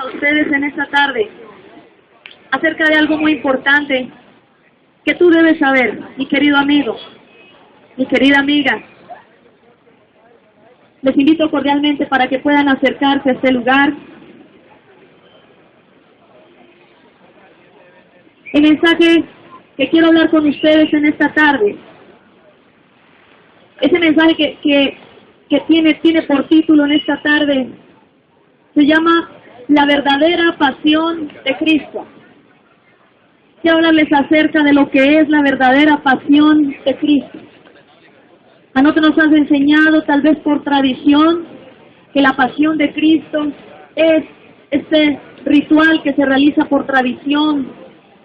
a ustedes en esta tarde acerca de algo muy importante que tú debes saber, mi querido amigo, mi querida amiga. Les invito cordialmente para que puedan acercarse a este lugar. El mensaje que quiero hablar con ustedes en esta tarde, ese mensaje que tiene por título en esta tarde, se llama La verdadera pasión de Cristo. Quiero hablarles acerca de lo que es la verdadera pasión de Cristo. A nosotros nos has enseñado, tal vez por tradición, que la pasión de Cristo es este ritual que se realiza por tradición,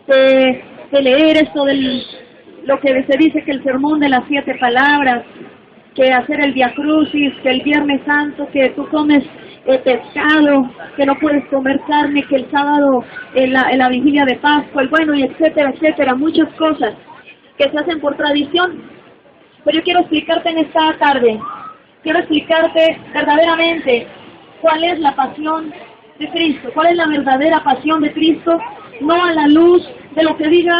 de leer esto lo que se dice que el sermón de las 7 palabras, que hacer el Via Crucis, que el Viernes Santo, que tú comes pescado, que no puedes comer carne, que el sábado en la vigilia de Pascua, y etcétera, etcétera, muchas cosas que se hacen por tradición. Pero yo quiero explicarte en esta tarde, quiero explicarte verdaderamente cuál es la pasión de Cristo, cuál es la verdadera pasión de Cristo, no a la luz de lo que diga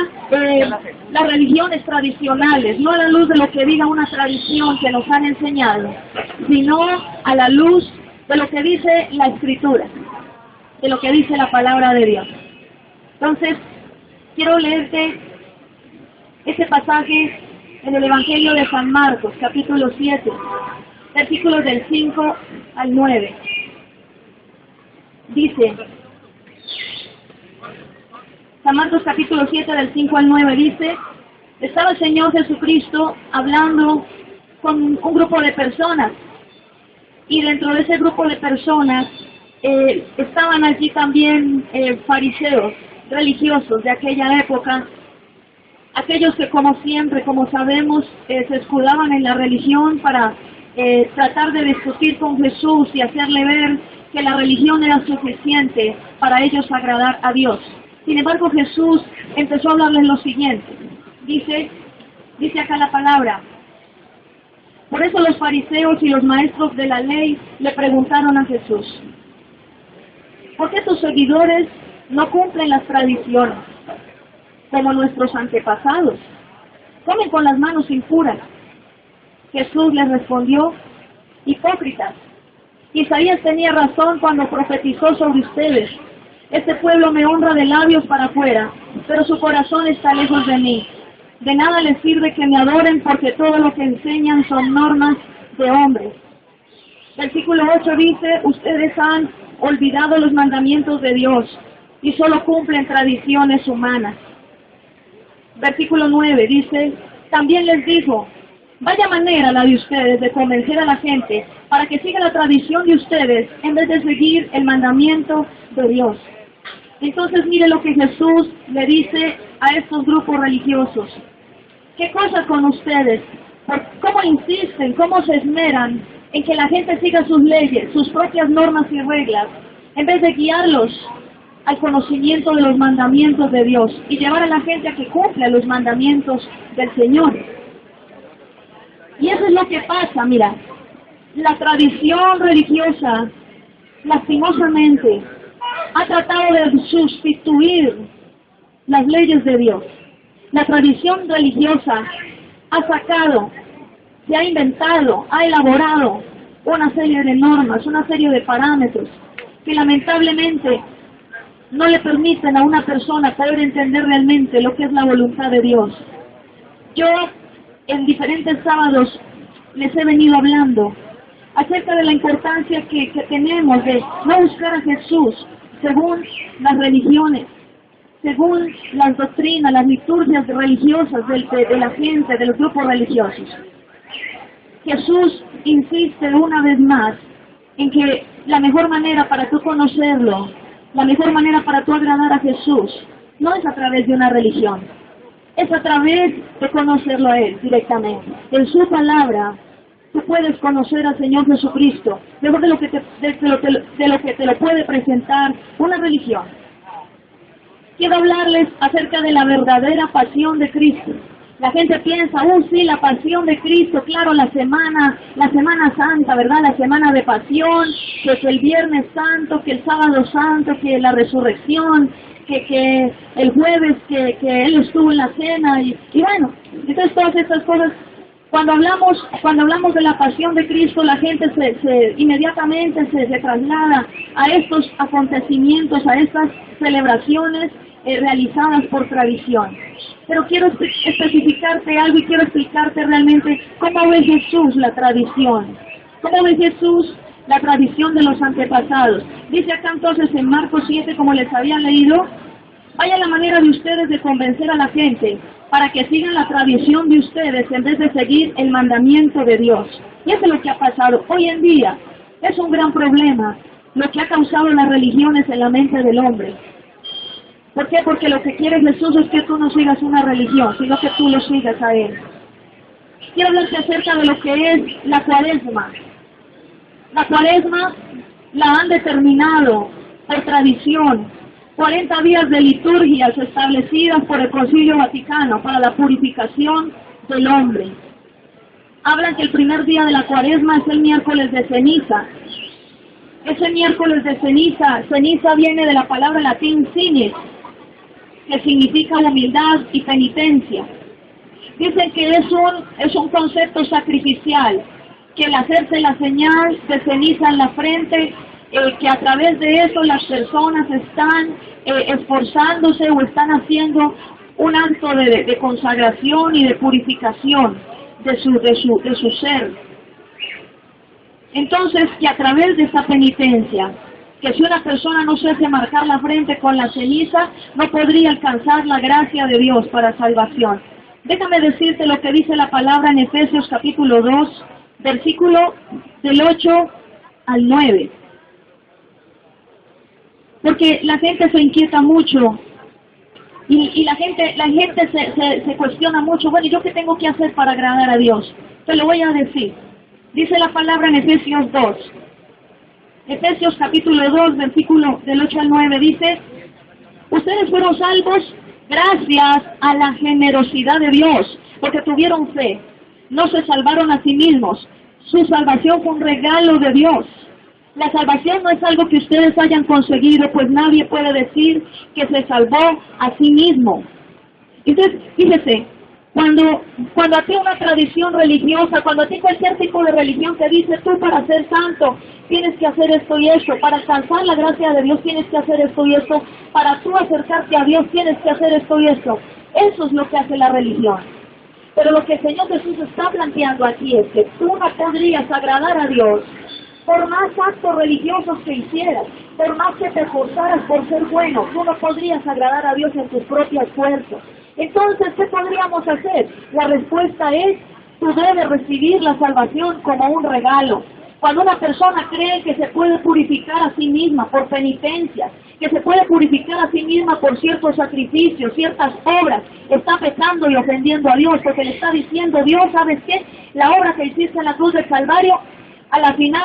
las religiones tradicionales, no a la luz de lo que diga una tradición que nos han enseñado, sino a la luz de lo que dice la Escritura, de lo que dice la palabra de Dios. Entonces, quiero leerte este pasaje en el Evangelio de San Marcos, capítulo 7, versículos del 5 al 9. Dice, San Marcos capítulo 7 del 5 al 9 dice, estaba el Señor Jesucristo hablando con un grupo de personas, y dentro de ese grupo de personas estaban allí también fariseos, religiosos de aquella época, aquellos que como siempre, como sabemos, se escudaban en la religión para tratar de discutir con Jesús y hacerle ver que la religión era suficiente para ellos agradar a Dios. Sin embargo, Jesús empezó a hablarles lo siguiente. Dice acá la palabra. Por eso los fariseos y los maestros de la ley le preguntaron a Jesús, ¿por qué tus seguidores no cumplen las tradiciones como nuestros antepasados? Comen con las manos impuras. Jesús les respondió, hipócritas, Isaías tenía razón cuando profetizó sobre ustedes. Este pueblo me honra de labios para afuera, pero su corazón está lejos de mí. De nada les sirve que me adoren porque todo lo que enseñan son normas de hombres. Versículo 8 dice, ustedes han olvidado los mandamientos de Dios y solo cumplen tradiciones humanas. Versículo 9 dice, también les dijo, vaya manera la de ustedes de convencer a la gente para que siga la tradición de ustedes en vez de seguir el mandamiento de Dios. Entonces mire lo que Jesús le dice a estos grupos religiosos. ¿Qué cosa con ustedes? ¿Cómo insisten, cómo se esmeran en que la gente siga sus leyes, sus propias normas y reglas, en vez de guiarlos al conocimiento de los mandamientos de Dios y llevar a la gente a que cumpla los mandamientos del Señor? Y eso es lo que pasa, mira. La tradición religiosa, lastimosamente, ha tratado de sustituir las leyes de Dios. La tradición religiosa ha sacado, se ha inventado, ha elaborado una serie de normas, una serie de parámetros que lamentablemente no le permiten a una persona poder entender realmente lo que es la voluntad de Dios. Yo en diferentes sábados les he venido hablando acerca de la importancia que tenemos de no buscar a Jesús según las religiones, según las doctrinas, las liturgias religiosas de la gente, de los grupos religiosos. Jesús insiste una vez más en que la mejor manera para tú conocerlo, la mejor manera para tú agradar a Jesús, no es a través de una religión, es a través de conocerlo a Él directamente. En su palabra, tú puedes conocer al Señor Jesucristo, mejor de lo que te lo puede presentar una religión. Quiero hablarles acerca de la verdadera pasión de Cristo. La gente piensa, sí, la pasión de Cristo, claro, la Semana Santa, ¿verdad? La semana de pasión, que el Viernes Santo, que el Sábado Santo, que la resurrección, que el jueves que Él estuvo en la cena, y bueno, entonces todas estas cosas. Cuando hablamos de la pasión de Cristo, la gente inmediatamente se traslada a estos acontecimientos, a estas celebraciones realizadas por tradición. Pero quiero especificarte algo y quiero explicarte realmente cómo ve Jesús la tradición. ¿Cómo ve Jesús la tradición de los antepasados? Dice acá entonces en Marcos 7, como les había leído, vaya la manera de ustedes de convencer a la gente para que sigan la tradición de ustedes en vez de seguir el mandamiento de Dios. Y eso es lo que ha pasado. Hoy en día es un gran problema lo que ha causado las religiones en la mente del hombre. ¿Por qué? Porque lo que quiere Jesús es que tú no sigas una religión, sino que tú lo sigas a Él. Quiero hablarte acerca de lo que es la Cuaresma. La Cuaresma la han determinado por tradición, 40 días de liturgias establecidas por el Concilio Vaticano para la purificación del hombre. Hablan que el primer día de la Cuaresma es el miércoles de ceniza. Ese miércoles de ceniza viene de la palabra latín cinis, que significa humildad y penitencia. Dicen que es un concepto sacrificial, que el hacerse la señal de ceniza en la frente, que a través de eso las personas están esforzándose o están haciendo un acto de consagración y de purificación de su ser. Entonces, que a través de esta penitencia, que si una persona no se hace marcar la frente con la ceniza, no podría alcanzar la gracia de Dios para salvación. Déjame decirte lo que dice la palabra en Efesios capítulo 2, versículo del 8 al 9. Porque la gente se inquieta mucho y la gente se cuestiona mucho. Bueno, ¿yo qué tengo que hacer para agradar a Dios? Te lo voy a decir. Dice la palabra en Efesios 2. Efesios capítulo 2, versículo del 8 al 9, dice: ustedes fueron salvos gracias a la generosidad de Dios, porque tuvieron fe. No se salvaron a sí mismos. Su salvación fue un regalo de Dios. La salvación no es algo que ustedes hayan conseguido, pues nadie puede decir que se salvó a sí mismo. Entonces, fíjese, cuando a ti una tradición religiosa, cuando a ti cualquier tipo de religión te dice, tú para ser santo tienes que hacer esto y esto, para alcanzar la gracia de Dios tienes que hacer esto y esto, para tú acercarte a Dios tienes que hacer esto y esto. Eso es lo que hace la religión. Pero lo que el Señor Jesús está planteando aquí es que tú no podrías agradar a Dios por más actos religiosos que hicieras, por más que te esforzaras por ser bueno, tú no podrías agradar a Dios en tus propios esfuerzos. Entonces, ¿qué podríamos hacer? La respuesta es, tú debes recibir la salvación como un regalo. Cuando una persona cree que se puede purificar a sí misma por penitencias, que se puede purificar a sí misma por ciertos sacrificios, ciertas obras, está pecando y ofendiendo a Dios, porque le está diciendo, Dios, ¿sabes qué? La obra que hiciste en la cruz del Calvario, a la final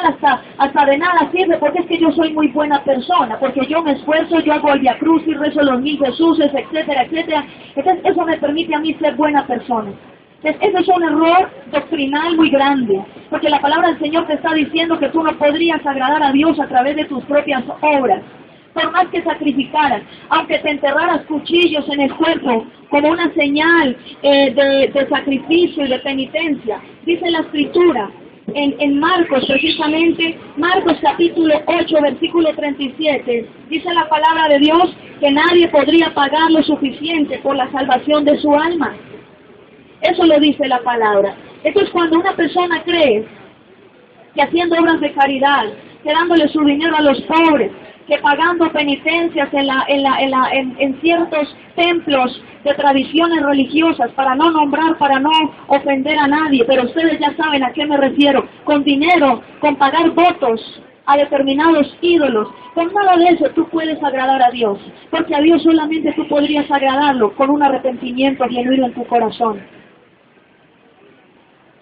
hasta de nada sirve, porque es que yo soy muy buena persona, porque yo me esfuerzo, yo hago el Via Crucis, rezo los 1000 Jesuses, etcétera, etcétera. Entonces eso me permite a mí ser buena persona. Entonces ese es un error doctrinal muy grande, porque la palabra del Señor te está diciendo que tú no podrías agradar a Dios a través de tus propias obras. Por más que sacrificaras, aunque te enterraras cuchillos en el cuerpo, como una señal de sacrificio y de penitencia, dice la Escritura, en Marcos, precisamente, Marcos capítulo 8, versículo 37, dice la palabra de Dios que nadie podría pagar lo suficiente por la salvación de su alma. Eso lo dice la palabra. Entonces, cuando una persona cree que haciendo obras de caridad, que dándole su dinero a los pobres, que pagando penitencias en ciertos templos de tradiciones religiosas, para no nombrar, para no ofender a nadie, pero ustedes ya saben a qué me refiero, con dinero, con pagar votos a determinados ídolos, con nada de eso tú puedes agradar a Dios, porque a Dios solamente tú podrías agradarlo con un arrepentimiento genuino en tu corazón.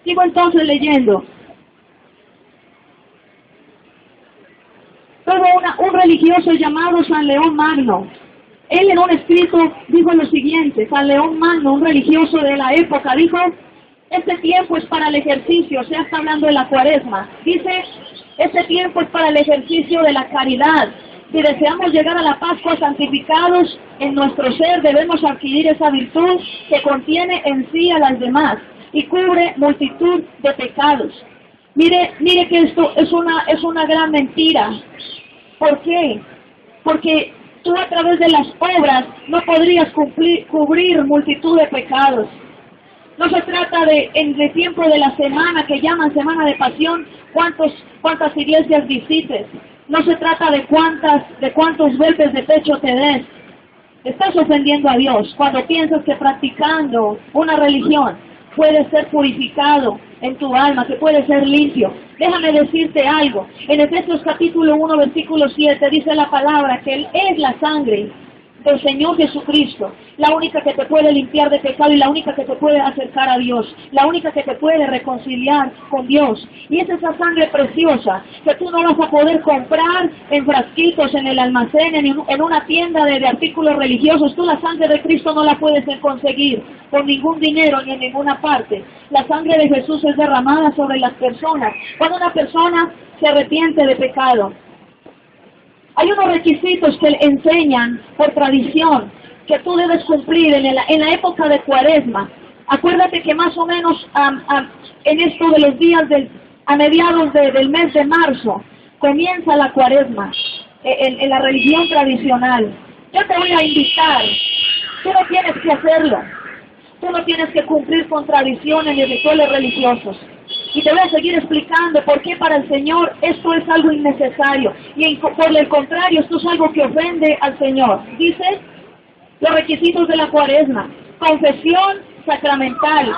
Sigo entonces leyendo. Hubo un religioso llamado San León Magno. él en un escrito dijo lo siguiente: San León Magno, un religioso de la época, dijo: este tiempo es para el ejercicio, o sea, está hablando de la Cuaresma. Dice, este tiempo es para el ejercicio de la caridad. Si deseamos llegar a la Pascua santificados en nuestro ser, debemos adquirir esa virtud que contiene en sí a las demás y cubre multitud de pecados. Mire que esto es una gran mentira. ¿Por qué? Porque tú a través de las obras no podrías cubrir multitud de pecados. No se trata de, en el tiempo de la semana, que llaman Semana de Pasión, cuántas iglesias visites. No se trata de cuántos golpes de pecho te des. Estás ofendiendo a Dios cuando piensas que practicando una religión puedes ser purificado en tu alma, que puedes ser limpio. Déjame decirte algo. En Efesios capítulo 1, versículo 7, dice la palabra que Él es la sangre del Señor Jesucristo, la única que te puede limpiar de pecado y la única que te puede acercar a Dios, la única que te puede reconciliar con Dios. Y es esa sangre preciosa que tú no vas a poder comprar en frasquitos, en el almacén, en una tienda de artículos religiosos. Tú la sangre de Cristo no la puedes conseguir con ningún dinero ni en ninguna parte. La sangre de Jesús es derramada sobre las personas cuando una persona se arrepiente de pecado. Hay unos requisitos que enseñan por tradición que tú debes cumplir en la época de Cuaresma. Acuérdate que más o menos en esto de los días a mediados del mes de marzo comienza la Cuaresma en la religión tradicional. Yo te voy a invitar. Tú no tienes que hacerlo. Tú no tienes que cumplir con tradiciones ni rituales religiosos. Y te voy a seguir explicando por qué para el Señor esto es algo innecesario. Y por el contrario, esto es algo que ofende al Señor. Dice los requisitos de la Cuaresma: confesión sacramental.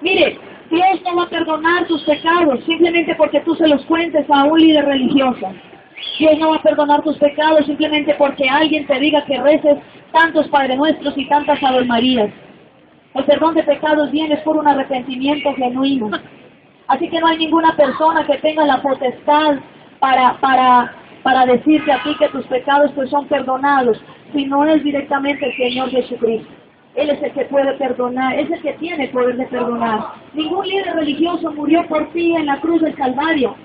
Mire, Dios no va a perdonar tus pecados simplemente porque tú se los cuentes a un líder religioso. Dios no va a perdonar tus pecados simplemente porque alguien te diga que reces tantos Padre Nuestros y tantas Ave Marías. El perdón de pecados viene por un arrepentimiento genuino. Así que no hay ninguna persona que tenga la potestad para decirte a ti que tus pecados pues son perdonados, si no es directamente el Señor Jesucristo. Él es el que puede perdonar, es el que tiene el poder de perdonar. Ningún líder religioso murió por ti en la cruz del Calvario.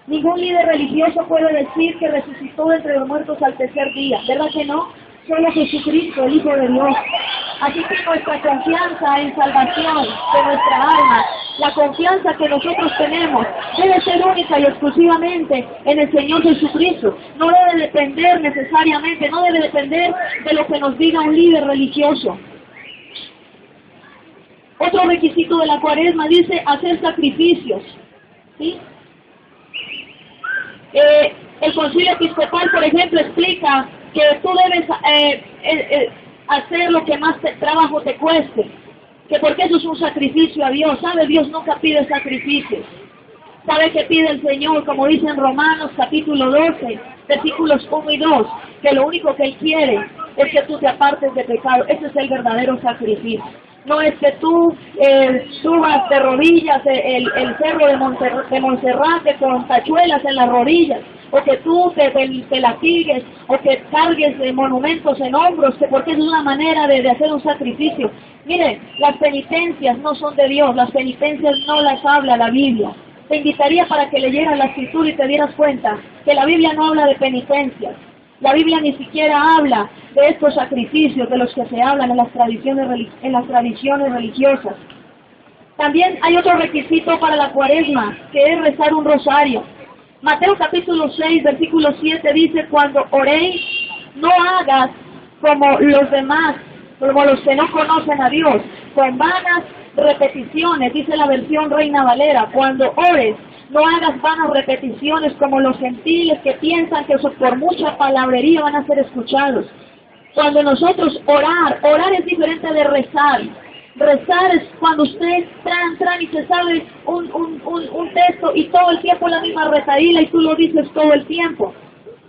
Ningún líder religioso puede decir que resucitó entre los muertos al tercer día, ¿verdad que no? Solo Jesucristo, el Hijo de Dios. Así que nuestra confianza en salvación de nuestra alma, la confianza que nosotros tenemos, debe ser única y exclusivamente en el Señor Jesucristo. No debe depender necesariamente, no debe depender de lo que nos diga un líder religioso. Otro requisito de la Cuaresma dice hacer sacrificios. ¿Sí? El Concilio Episcopal, por ejemplo, explica que tú debes hacer lo que más trabajo te cueste, que porque eso es un sacrificio a Dios. ¿Sabe? Dios nunca pide sacrificios. ¿Sabe qué pide el Señor? Como dice en Romanos capítulo 12, versículos 1 y 2, que lo único que Él quiere es que tú te apartes de pecado. Ese es el verdadero sacrificio. No es que tú subas de rodillas el cerro de Monserrate con tachuelas en las rodillas, o que tú te latigues, o que cargues de monumentos en hombros, que porque es una manera de hacer un sacrificio. Mire, las penitencias no son de Dios, las penitencias no las habla la Biblia. Te invitaría para que leyeras la Escritura y te dieras cuenta que la Biblia no habla de penitencias. La Biblia ni siquiera habla de estos sacrificios de los que se hablan en las tradiciones religiosas. También hay otro requisito para la Cuaresma, que es rezar un rosario. Mateo capítulo 6, versículo 7 dice: cuando oréis, no hagas como los demás, como los que no conocen a Dios, con vanas repeticiones, dice la versión Reina Valera. Cuando ores, no hagas vanas repeticiones como los gentiles que piensan que por mucha palabrería van a ser escuchados. Cuando nosotros orar es diferente de rezar. Rezar es cuando usted tran y se sabe un texto y todo el tiempo la misma retahíla y tú lo dices todo el tiempo.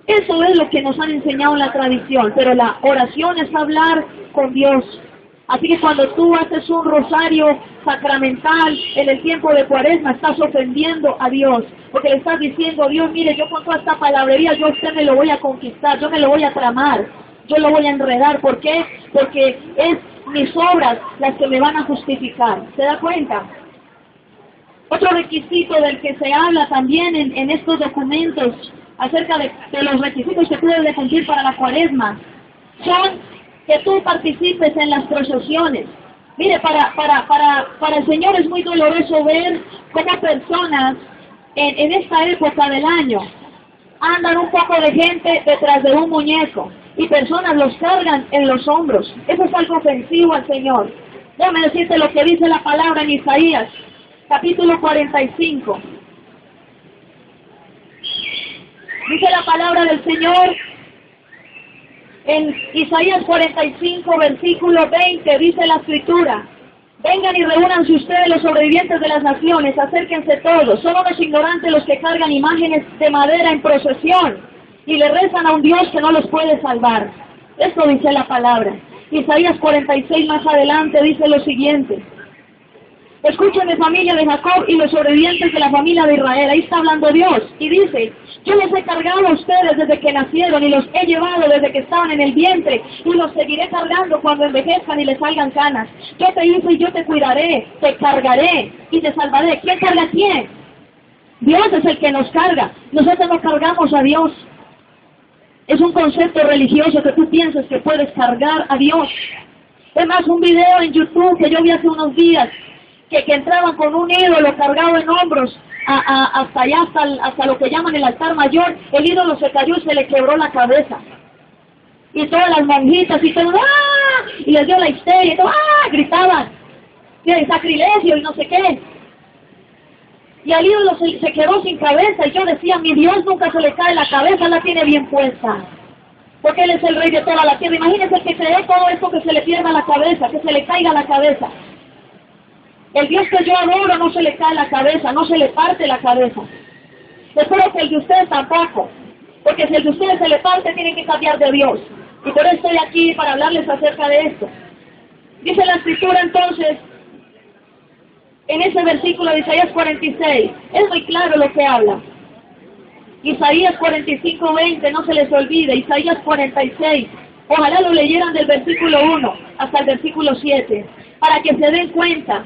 Eso es lo que nos han enseñado en la tradición, pero la oración es hablar con Dios. Así que cuando tú haces un rosario sacramental en el tiempo de Cuaresma, estás ofendiendo a Dios, porque le estás diciendo: Dios, mire, yo con toda esta palabrería, yo a usted me lo voy a conquistar, yo me lo voy a tramar. yo lo voy a enredar. ¿Por qué? Porque es mis obras las que me van a justificar. ¿Se da cuenta? Otro requisito del que se habla también en estos documentos acerca de los requisitos que tú debes de cumplir para la cuaresma son que tú participes en las procesiones. Mire, para el Señor es muy doloroso ver cómo personas en esta época del año andan un poco de gente detrás de un muñeco y personas los cargan en los hombros. Eso es algo ofensivo al Señor. Déjame decirte lo que dice la palabra en Isaías, capítulo 45. Dice la palabra del Señor en Isaías 45, versículo 20, dice la Escritura: vengan y reúnanse ustedes los sobrevivientes de las naciones, acérquense todos. Son unos ignorantes los que cargan imágenes de madera en procesión y le rezan a un Dios que no los puede salvar. Esto dice la palabra. Isaías 46 más adelante dice lo siguiente: escúchenme, familia de Jacob y los sobrevivientes de la familia de Israel. Ahí está hablando Dios y dice: yo los he cargado a ustedes desde que nacieron y los he llevado desde que estaban en el vientre y los seguiré cargando cuando envejezcan y les salgan canas. Yo te hice y yo te cuidaré, te cargaré y te salvaré. ¿Quién carga a quién? Dios es el que nos carga. Nosotros no cargamos a Dios. Es un concepto religioso que tú piensas que puedes cargar a Dios. Es más, un video en YouTube que yo vi hace unos días que entraban con un ídolo cargado en hombros hasta allá, hasta lo que llaman el altar mayor. El ídolo se cayó y se le quebró la cabeza. Y todas las monjitas y todo, ¡ah! Y les dio la histeria y todo, ¡ah! Gritaban. Y el sacrilegio y no sé qué. Y al ídolo se quedó sin cabeza. Y yo decía, mi Dios nunca se le cae la cabeza, la tiene bien puesta. Porque Él es el Rey de toda la tierra. Imagínense que creó todo esto, que se le pierda la cabeza, que se le caiga la cabeza. El Dios que yo adoro no se le cae la cabeza, no se le parte la cabeza. Espero que el de ustedes tampoco, porque si el de ustedes se le parte, tienen que cambiar de Dios. Y por eso estoy aquí para hablarles acerca de esto. Dice la Escritura entonces, en ese versículo de Isaías 46, es muy claro lo que habla. Isaías 45, 20, no se les olvide. Isaías 46, ojalá lo leyeran del versículo 1 hasta el versículo 7, para que se den cuenta.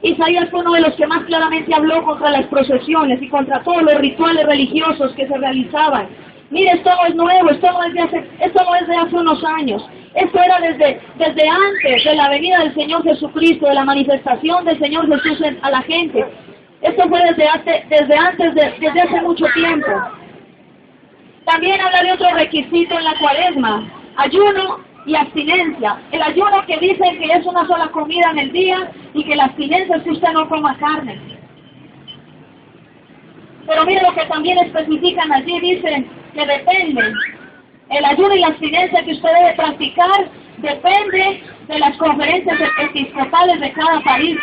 Isaías fue uno de los que más claramente habló contra las procesiones y contra todos los rituales religiosos que se realizaban. Mire, esto no es nuevo, esto no es de hace unos años. Esto era desde antes de la venida del Señor Jesucristo, de la manifestación del Señor Jesús a la gente. Esto fue desde hace mucho tiempo. También habla de otro requisito en la cuaresma: ayuno y abstinencia. El ayuno, que dicen que es una sola comida en el día, y que la abstinencia es que usted no coma carne. Pero mire lo que también especifican allí, dicen que depende. El ayuno y la abstinencia que usted debe practicar depende de las conferencias episcopales de cada país.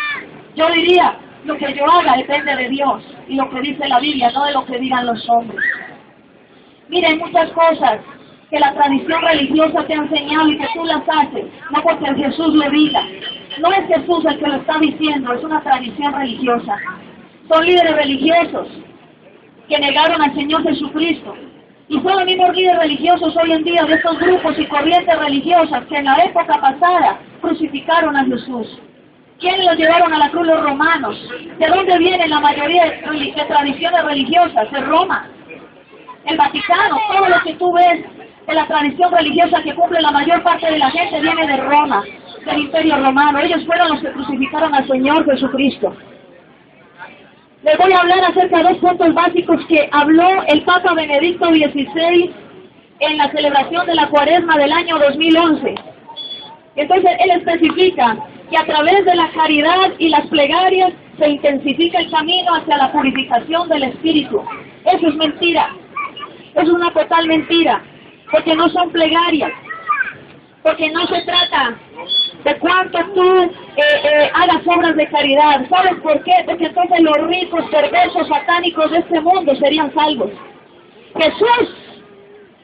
Yo diría, lo que yo haga depende de Dios y lo que dice la Biblia, no de lo que digan los hombres. Mire, hay muchas cosas que la tradición religiosa te ha enseñado y que tú las haces, no porque Jesús lo diga. No es Jesús el que lo está diciendo, es una tradición religiosa. Son líderes religiosos que negaron al Señor Jesucristo. Y son los mismos líderes religiosos hoy en día de estos grupos y corrientes religiosas que en la época pasada crucificaron a Jesús. ¿Quiénes los llevaron a la cruz? Los romanos. ¿De dónde vienen la mayoría de tradiciones religiosas? De Roma. El Vaticano, todo lo que tú ves de la tradición religiosa que cumple la mayor parte de la gente viene de Roma, del Imperio Romano. Ellos fueron los que crucificaron al Señor Jesucristo. Les voy a hablar acerca de dos puntos básicos que habló el Papa Benedicto XVI en la celebración de la Cuaresma del año 2011. Entonces, él especifica que a través de la caridad y las plegarias se intensifica el camino hacia la purificación del espíritu. Eso es mentira. Eso es una total mentira. Porque no son plegarias. Porque no se trata de cuánto tú hagas obras de caridad. ¿Sabes por qué? Porque entonces los ricos, perversos, satánicos de este mundo serían salvos.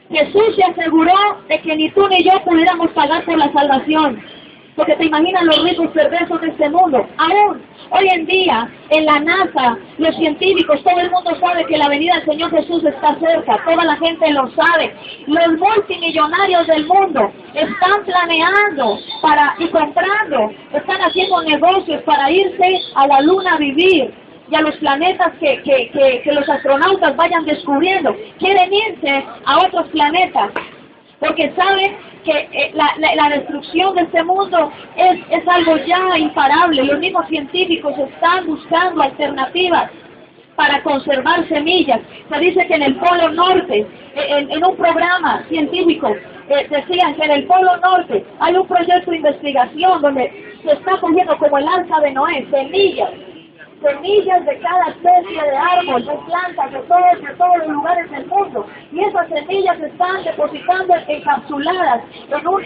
Jesús se aseguró de que ni tú ni yo pudiéramos pagar por la salvación. Porque te imaginas los ricos perversos de este mundo. Aún hoy en día, en la NASA, los científicos, todo el mundo sabe que la venida del Señor Jesús está cerca. Toda la gente lo sabe. Los multimillonarios del mundo están planeando y comprando, están haciendo negocios para irse a la luna a vivir. Y a los planetas que los astronautas vayan descubriendo. Quieren irse a otros planetas. Porque saben que la destrucción de este mundo es algo ya imparable. Los mismos científicos están buscando alternativas para conservar semillas. Se dice que en el Polo Norte, en un programa científico, decían que en el Polo Norte hay un proyecto de investigación donde se está cogiendo como el arca de Noé, semillas de cada especie de árbol, de plantas, de todos los lugares del mundo. Y esas semillas se están depositando encapsuladas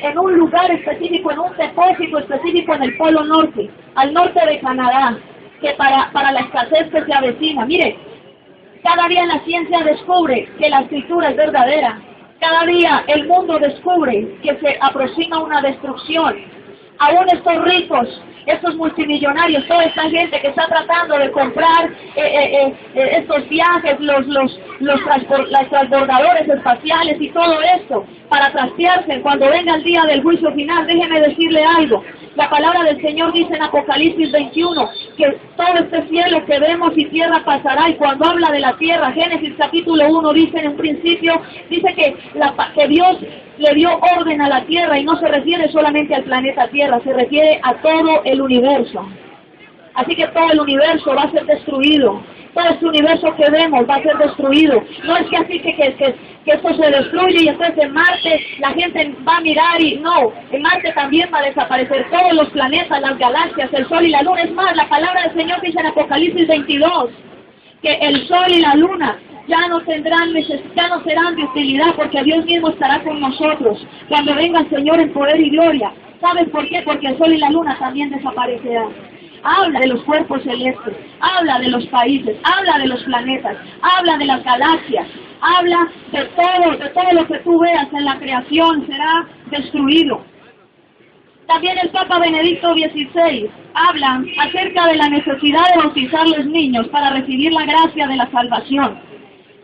en un lugar específico, en un depósito específico en el Polo Norte, al norte de Canadá, que para la escasez que se avecina. Mire, cada día la ciencia descubre que la escritura es verdadera. Cada día el mundo descubre que se aproxima una destrucción. Aún estos ricos, estos multimillonarios, toda esta gente que está tratando de comprar estos viajes, las transbordadores espaciales y todo esto, para trastearse cuando venga el día del juicio final. Déjeme decirle algo. La palabra del Señor dice en Apocalipsis 21 que todo este cielo que vemos y tierra pasará. Y cuando habla de la tierra, Génesis capítulo 1 dice en un principio, dice que Dios le dio orden a la tierra, y no se refiere solamente al planeta Tierra, se refiere a todo el universo. Así que todo el universo va a ser destruido. Todo este universo que vemos va a ser destruido. No es que así que esto se destruye y entonces en Marte la gente va a mirar y no, en Marte también va a desaparecer todos los planetas, las galaxias, el Sol y la Luna. Es más, la palabra del Señor dice en Apocalipsis 22 que el Sol y la Luna ya no serán de utilidad, porque Dios mismo estará con nosotros cuando venga el Señor en poder y gloria. ¿Sabes por qué? Porque el Sol y la Luna también desaparecerán. Habla de los cuerpos celestes, habla de los países, habla de los planetas, habla de las galaxias, habla de todo lo que tú veas en la creación será destruido. También el Papa Benedicto XVI habla acerca de la necesidad de bautizar a los niños para recibir la gracia de la salvación.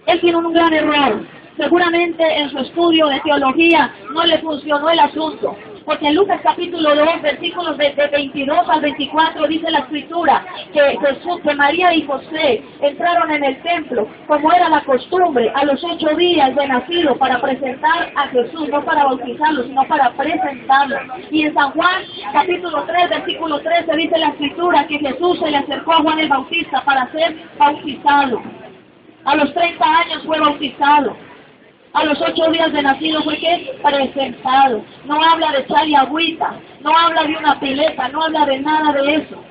Él tiene un gran error. Seguramente en su estudio de teología no le funcionó el asunto. Porque en Lucas capítulo 2, versículos de 22 al 24, dice la Escritura que María y José entraron en el templo, como era la costumbre, a los 8 días de nacido, para presentar a Jesús, no para bautizarlo, sino para presentarlo. Y en San Juan capítulo 3, versículo 13, dice la Escritura que Jesús se le acercó a Juan el Bautista para ser bautizado. A los 30 años fue bautizado. A los 8 días de nacido fue que presentado. No habla de sal y agüita, no habla de una pileta, no habla de nada de eso.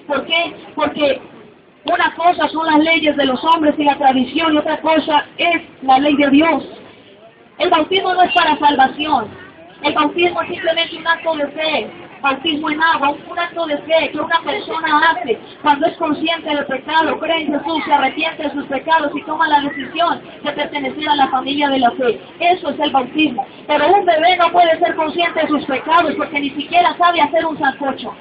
¿Por qué? Porque una cosa son las leyes de los hombres y la tradición, y otra cosa es la ley de Dios. El bautismo no es para salvación. El bautismo es simplemente un acto de fe. Bautismo en agua, un acto de fe que una persona hace cuando es consciente del pecado, cree en Jesús, se arrepiente de sus pecados y toma la decisión de pertenecer a la familia de la fe. Eso es el bautismo. Pero un bebé no puede ser consciente de sus pecados porque ni siquiera sabe hacer un sancocho.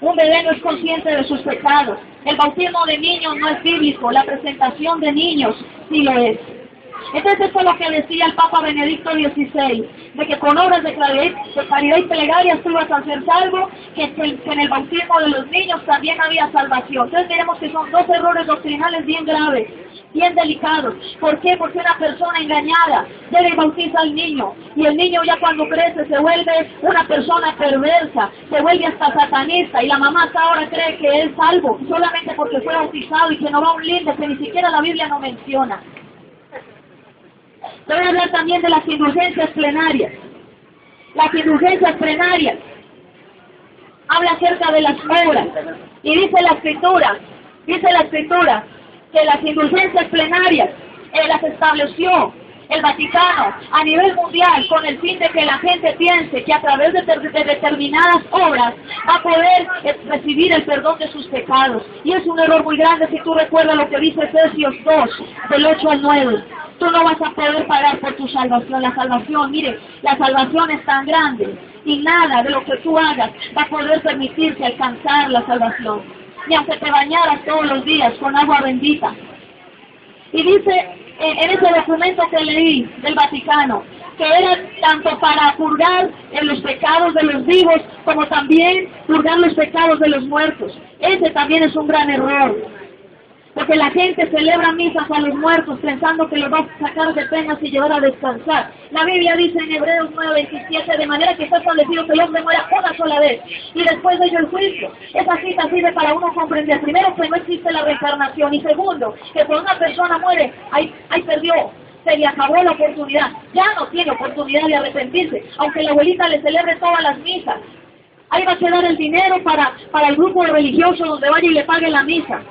Un bebé no es consciente de sus pecados. El bautismo de niños no es bíblico, la presentación de niños sí lo es. Entonces eso es lo que decía el Papa Benedicto XVI, de que con obras de caridad y plegarias tú ibas a ser salvo, que en el bautismo de los niños también había salvación. Entonces diremos que son dos errores doctrinales bien graves, bien delicados. ¿Por qué? Porque una persona engañada debe bautizar al niño, y el niño ya cuando crece se vuelve una persona perversa, se vuelve hasta satanista, y la mamá hasta ahora cree que es salvo solamente porque fue bautizado y que no va a un lindo que ni siquiera la Biblia no menciona. Te voy a hablar también de las indulgencias plenarias. Las indulgencias plenarias habla acerca de las obras, y dice la Escritura que las indulgencias plenarias las estableció el Vaticano a nivel mundial con el fin de que la gente piense que a través de determinadas obras va a poder recibir el perdón de sus pecados. Y es un error muy grande si tú recuerdas lo que dice Efesios 2, del 8 al 9. Tú no vas a poder pagar por tu salvación. La salvación, mire, la salvación es tan grande y nada de lo que tú hagas va a poder permitirte alcanzar la salvación, ni aunque te bañaras todos los días con agua bendita. Y dice en ese documento que leí del Vaticano, que era tanto para purgar los pecados de los vivos, como también purgar los pecados de los muertos. Ese también es un gran error, porque la gente celebra misas a los muertos pensando que los va a sacar de penas y llevar a descansar. La Biblia dice en Hebreos 9:27, de manera que está establecido que el hombre muera una sola vez, y después de ello el juicio. Esa cita sirve para uno comprender, primero, que no existe la reencarnación, y segundo, que cuando una persona muere, ahí perdió, se le acabó la oportunidad, ya no tiene oportunidad de arrepentirse, aunque la abuelita le celebre todas las misas. Ahí va a quedar el dinero para el grupo religioso donde vaya y le pague la misa.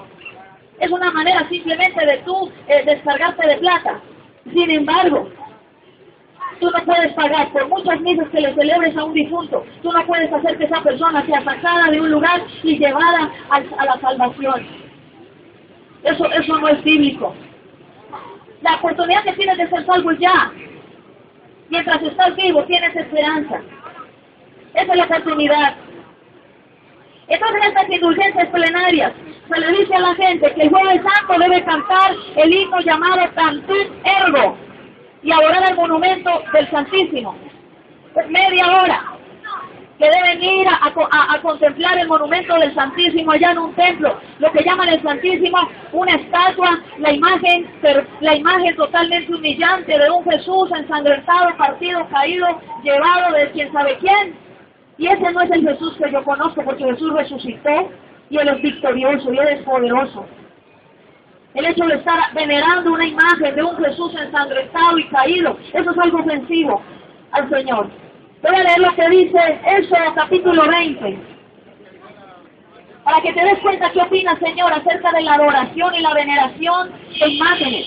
Es una manera simplemente de tú descargarte de plata. Sin embargo, tú no puedes pagar por muchas misas que le celebres a un difunto. Tú no puedes hacer que esa persona sea sacada de un lugar y llevada a la salvación. Eso no es bíblico. La oportunidad que tienes de ser salvo es ya. Mientras estás vivo, tienes esperanza. Esa es la oportunidad. Entonces, en estas indulgencias plenarias, se le dice a la gente que el Jueves Santo debe cantar el himno llamado Cantum Ergo y adorar al monumento del Santísimo. Es media hora que deben ir a contemplar el monumento del Santísimo allá en un templo, lo que llaman el Santísimo, una estatua, la imagen totalmente humillante de un Jesús ensangrentado, partido, caído, llevado de quién sabe quién. Y ese no es el Jesús que yo conozco, porque Jesús resucitó y Él es victorioso y Él es poderoso. El hecho de estar venerando una imagen de un Jesús ensangrentado y caído, eso es algo ofensivo al Señor. Voy a leer lo que dice Éxodo capítulo 20, para que te des cuenta qué opina, Señor, acerca de la adoración y la veneración de imágenes.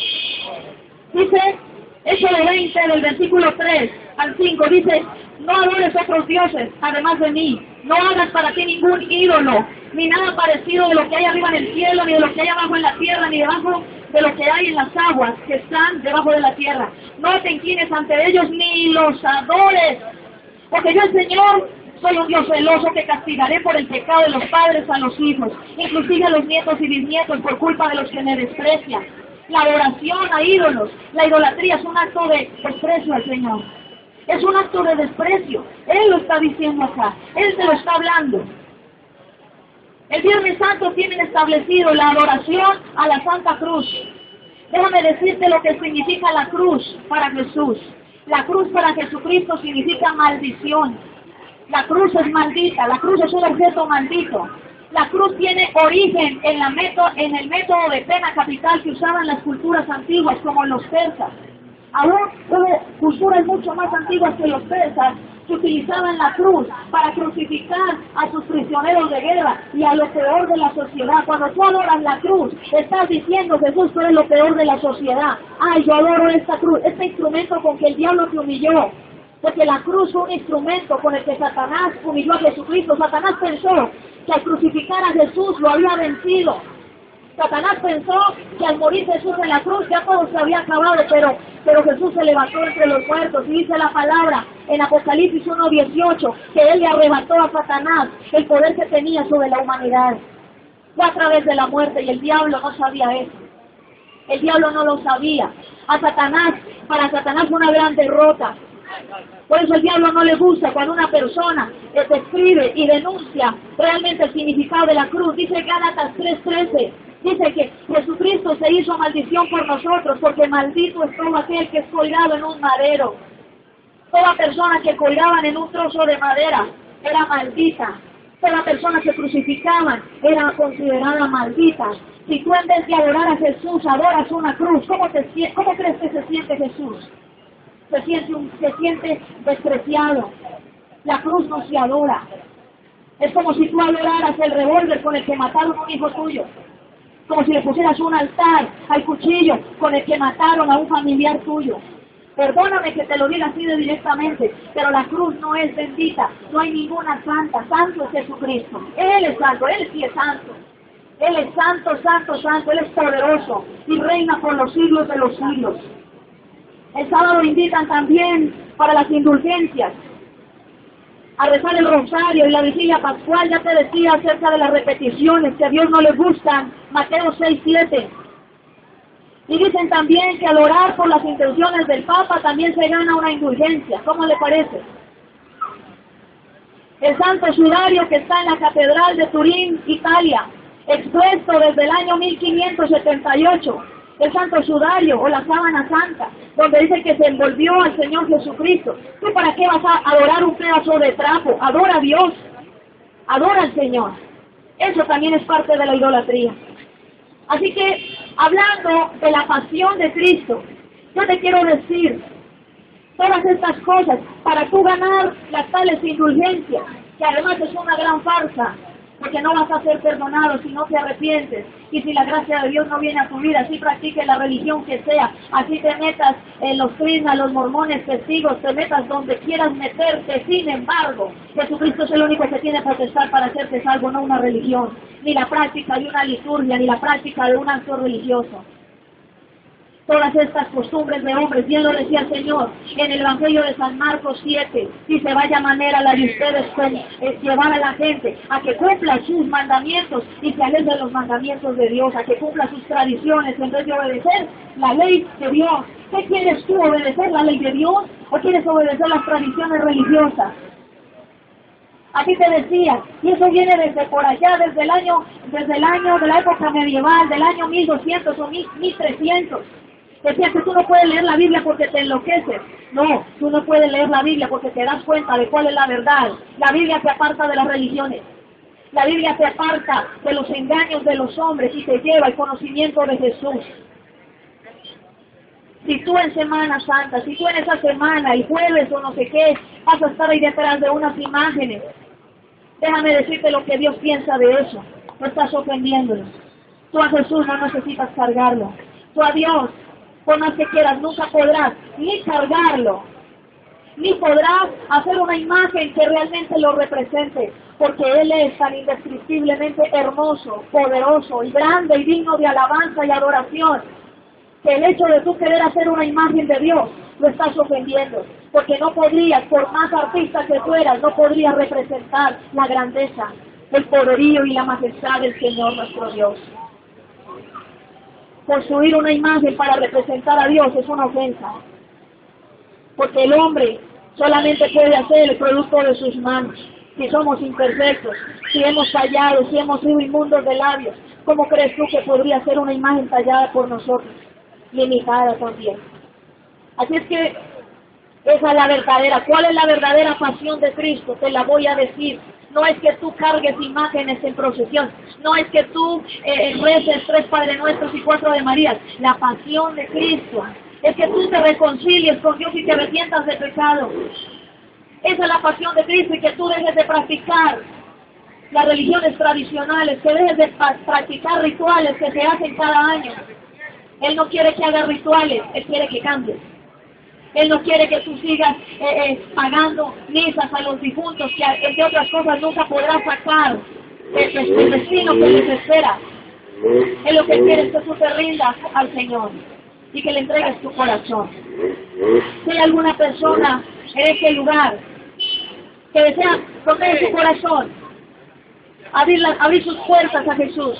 Dice Éxodo 20, del versículo 3 al 5, dice: no adores otros dioses, además de mí. No hagas para ti ningún ídolo, ni nada parecido de lo que hay arriba en el cielo, ni de lo que hay abajo en la tierra, ni debajo de lo que hay en las aguas que están debajo de la tierra. No te inclines ante ellos, ni los adores. Porque yo, el Señor, soy un Dios celoso que castigaré por el pecado de los padres a los hijos, inclusive a los nietos y bisnietos por culpa de los que me desprecian. La adoración a ídolos, la idolatría es un acto de desprecio al Señor. Es un acto de desprecio. Él lo está diciendo acá. Él te lo está hablando. El Viernes Santo tienen establecido la adoración a la Santa Cruz. Déjame decirte lo que significa la cruz para Jesús. La cruz para Jesucristo significa maldición. La cruz es maldita. La cruz es un objeto maldito. La cruz tiene origen en el método de pena capital que usaban las culturas antiguas, como los persas. Aún hubo culturas mucho más antiguas que los persas que utilizaban la cruz para crucificar a sus prisioneros de guerra y a lo peor de la sociedad. Cuando tú adoras la cruz, estás diciendo: Jesús, tú eres lo peor de la sociedad. Ay, yo adoro esta cruz, este instrumento con que el diablo te humilló. Porque la cruz fue un instrumento con el que Satanás humilló a Jesucristo. Satanás pensó que al crucificar a Jesús lo había vencido. Satanás pensó que al morir Jesús en la cruz ya todo se había acabado, pero Jesús se levantó entre los muertos, y dice la palabra en Apocalipsis 1:18 que Él le arrebató a Satanás el poder que tenía sobre la humanidad. Fue a través de la muerte, y el diablo no sabía eso. El diablo no lo sabía. Para Satanás fue una gran derrota. Por eso el diablo no le gusta cuando una persona describe y denuncia realmente el significado de la cruz. Dice Gálatas 3:13. Dice que Jesucristo se hizo maldición por nosotros, porque maldito es todo aquel que es colgado en un madero. Toda persona que colgaban en un trozo de madera era maldita. Toda persona que crucificaban era considerada maldita. Si tú, en vez de adorar a Jesús, adoras una cruz, ¿cómo crees que se siente Jesús? Se siente despreciado. La cruz no se adora. Es como si tú adoraras el revólver con el que mataron a un hijo tuyo. Como si le pusieras un altar al cuchillo con el que mataron a un familiar tuyo. Perdóname que te lo diga así de directamente, pero la cruz no es bendita. No hay ninguna santa. Santo es Jesucristo. Él es santo, Él sí es santo. Él es santo, santo, santo. Él es poderoso y reina por los siglos de los siglos. El sábado invitan también para las indulgencias. a rezar el rosario y la vigilia pascual, ya te decía acerca de las repeticiones que a Dios no le gustan, Mateo 6:7. Y dicen también que al orar por las intenciones del Papa también se gana una indulgencia. ¿Cómo le parece? El Santo Sudario que está en la Catedral de Turín, Italia, expuesto desde el año 1578, el Santo Sudario o la Sábana Santa, donde dice que se envolvió al Señor Jesucristo. ¿Tú para qué vas a adorar un pedazo de trapo? Adora a Dios, adora al Señor. Eso también es parte de la idolatría. Así que, hablando de la pasión de Cristo, yo te quiero decir todas estas cosas para tú ganar las tales indulgencias, que además es una gran farsa, porque no vas a ser perdonado si no te arrepientes, y si la gracia de Dios no viene a tu vida, así practiques la religión que sea, así te metas en los crismas, los mormones, testigos, te metas donde quieras meterte. Sin embargo, Jesucristo es el único que tiene potestad para hacerte salvo, no una religión, ni la práctica de una liturgia, ni la práctica de un acto religioso. Todas estas costumbres de hombres, bien lo decía el Señor en el Evangelio de San Marcos 7, dice, vaya manera la de ustedes llevar a la gente a que cumpla sus mandamientos y se aleje de los mandamientos de Dios, a que cumpla sus tradiciones en vez de obedecer la ley de Dios. ¿Qué quieres tú, obedecer la ley de Dios o quieres obedecer las tradiciones religiosas? Aquí te decía, y eso viene desde por allá, desde el año de la época medieval, del año 1200 o 1300. Decía que tú no puedes leer la Biblia porque te enloqueces. No, tú no puedes leer la Biblia porque te das cuenta de cuál es la verdad. La Biblia te aparta de las religiones. La Biblia te aparta de los engaños de los hombres y te lleva al conocimiento de Jesús. Si tú en Semana Santa, si tú en esa semana, el jueves o no sé qué, vas a estar ahí detrás de unas imágenes, déjame decirte lo que Dios piensa de eso. No estás ofendiéndolo. Tú a Jesús no necesitas cargarlo. Tú a Dios, por más que quieras, nunca podrás ni cargarlo, ni podrás hacer una imagen que realmente lo represente, porque Él es tan indescriptiblemente hermoso, poderoso y grande y digno de alabanza y adoración, que el hecho de tú querer hacer una imagen de Dios, lo estás ofendiendo, porque no podrías, por más artista que fueras, no podrías representar la grandeza, el poderío y la majestad del Señor nuestro Dios. Construir una imagen para representar a Dios es una ofensa, porque el hombre solamente puede hacer el producto de sus manos. Si somos imperfectos, si hemos fallado, si hemos sido inmundos de labios, ¿cómo crees tú que podría ser una imagen tallada por nosotros? Limitada también. Así es que esa es la verdadera. ¿Cuál es la verdadera pasión de Cristo? Te la voy a decir. No es que tú cargues imágenes en procesión, no es que tú reces 3 Padre Nuestros y 4 de María. La pasión de Cristo es que tú te reconcilies con Dios y te arrepientas de pecado. Esa es la pasión de Cristo, y que tú dejes de practicar las religiones tradicionales, que dejes de practicar rituales que se hacen cada año. Él no quiere que hagas rituales, Él quiere que cambies. Él no quiere que tú sigas pagando misas a los difuntos, que entre otras cosas nunca podrás sacar el destino que les espera. Él lo que quiere es que tú te rindas al Señor y que le entregues tu corazón. Si hay alguna persona en este lugar que desea poner su corazón, abrir sus puertas a Jesús,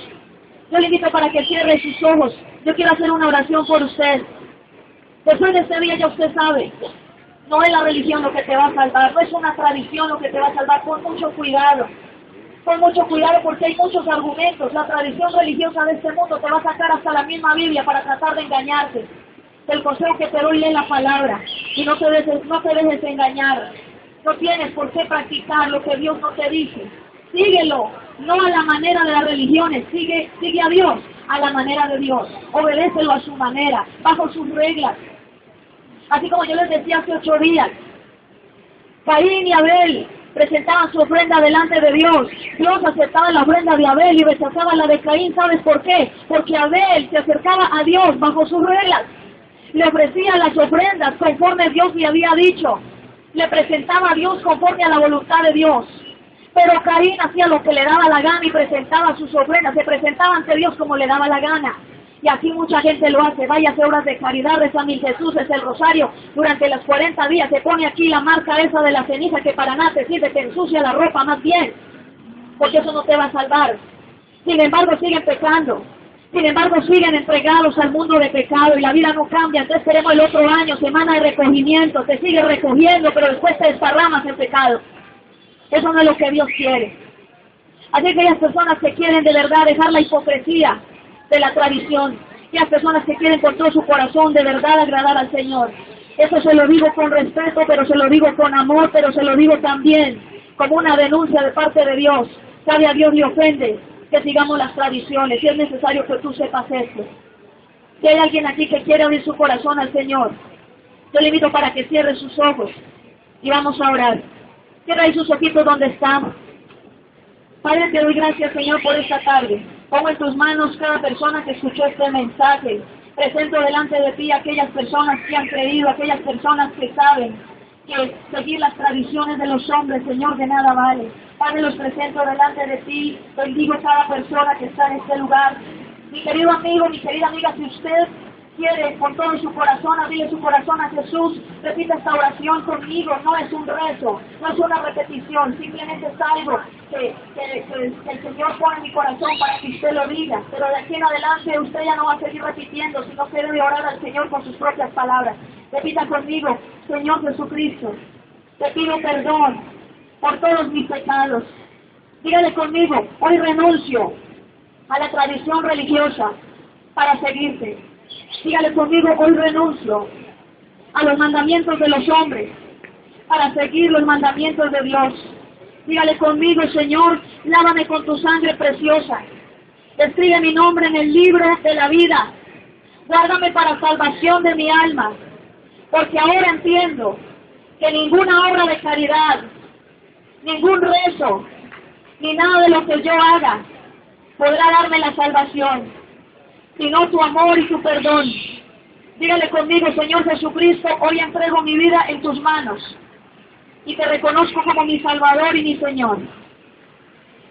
yo le invito para que cierre sus ojos. Yo quiero hacer una oración por usted. Después de este día ya usted sabe, no es la religión lo que te va a salvar, no es una tradición lo que te va a salvar. Con mucho cuidado porque hay muchos argumentos. La tradición religiosa de este mundo te va a sacar hasta la misma Biblia para tratar de engañarte. El consejo que te doy, lee la palabra y no te dejes engañar. No tienes por qué practicar lo que Dios no te dice. Síguelo, no a la manera de las religiones, sigue a Dios a la manera de Dios. Obedécelo a su manera, bajo sus reglas. Así como yo les decía hace 8 días, Caín y Abel presentaban su ofrenda delante de Dios. Dios aceptaba la ofrenda de Abel y rechazaba la de Caín. ¿Sabes por qué? Porque Abel se acercaba a Dios bajo sus reglas. Le ofrecía las ofrendas conforme Dios le había dicho. Le presentaba a Dios conforme a la voluntad de Dios. Pero Caín hacía lo que le daba la gana y presentaba sus ofrendas. Se presentaba ante Dios como le daba la gana. Y aquí mucha gente lo hace, vaya a hacer obras de caridad, reza Mil Jesús, es el rosario, durante los 40 días se pone aquí la marca esa de la ceniza que para nada te sirve, te ensucia la ropa más bien, porque eso no te va a salvar. Sin embargo siguen pecando, sin embargo siguen entregados al mundo de pecado y la vida no cambia. Entonces queremos el otro año, semana de recogimiento, te sigues recogiendo pero después te desparramas en pecado. Eso no es lo que Dios quiere. Así que aquellas personas que quieren de verdad dejar la hipocresía de la tradición, aquellas personas que quieren con todo su corazón de verdad agradar al Señor, eso se lo digo con respeto, pero se lo digo con amor, pero se lo digo también como una denuncia de parte de Dios. Sabe, a Dios le ofende que sigamos las tradiciones, y es necesario que tú sepas esto. Si hay alguien aquí que quiere abrir su corazón al Señor, yo le invito para que cierre sus ojos y vamos a orar. Cierra ahí sus ojitos donde están. Padre, te doy gracias, Señor, por esta tarde. Pongo en tus manos cada persona que escuchó este mensaje. Presento delante de ti a aquellas personas que han creído, aquellas personas que saben que seguir las tradiciones de los hombres, Señor, de nada vale. Padre, los presento delante de ti. Bendigo a cada persona que está en este lugar. Mi querido amigo, mi querida amiga, si usted quiere con todo su corazón abrirle su corazón a Jesús, repita esta oración conmigo. No es un rezo, no es una repetición, simplemente es algo que el Señor pone en mi corazón para que usted lo diga. Pero de aquí en adelante usted ya no va a seguir repitiendo, sino que debe orar al Señor con sus propias palabras. Repita conmigo: Señor Jesucristo, te pido perdón por todos mis pecados. Dígale conmigo: hoy renuncio a la tradición religiosa para seguirte. Dígale conmigo: hoy renuncio a los mandamientos de los hombres para seguir los mandamientos de Dios. Dígale conmigo: Señor, lávame con tu sangre preciosa. Escribe mi nombre en el libro de la vida. Guárdame para salvación de mi alma. Porque ahora entiendo que ninguna obra de caridad, ningún rezo, ni nada de lo que yo haga podrá darme la salvación, sino tu amor y tu perdón. Dígale conmigo: Señor Jesucristo, hoy entrego mi vida en tus manos y te reconozco como mi Salvador y mi Señor.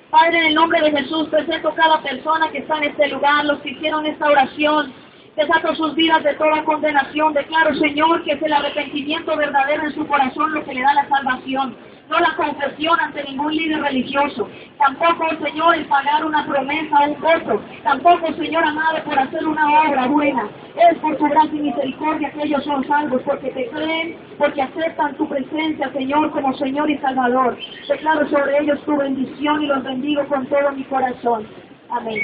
Padre, en el nombre de Jesús presento cada persona que está en este lugar, los que hicieron esta oración. Desato sus vidas de toda condenación. Declaro, Señor, que es el arrepentimiento verdadero en su corazón lo que le da la salvación. No la confesión ante ningún líder religioso. Tampoco, Señor, el pagar una promesa o un voto. Tampoco, Señor amado, por hacer una obra buena. Es por tu gracia y misericordia que ellos son salvos, porque te creen, porque aceptan tu presencia, Señor, como Señor y Salvador. Declaro sobre ellos tu bendición y los bendigo con todo mi corazón. Amén.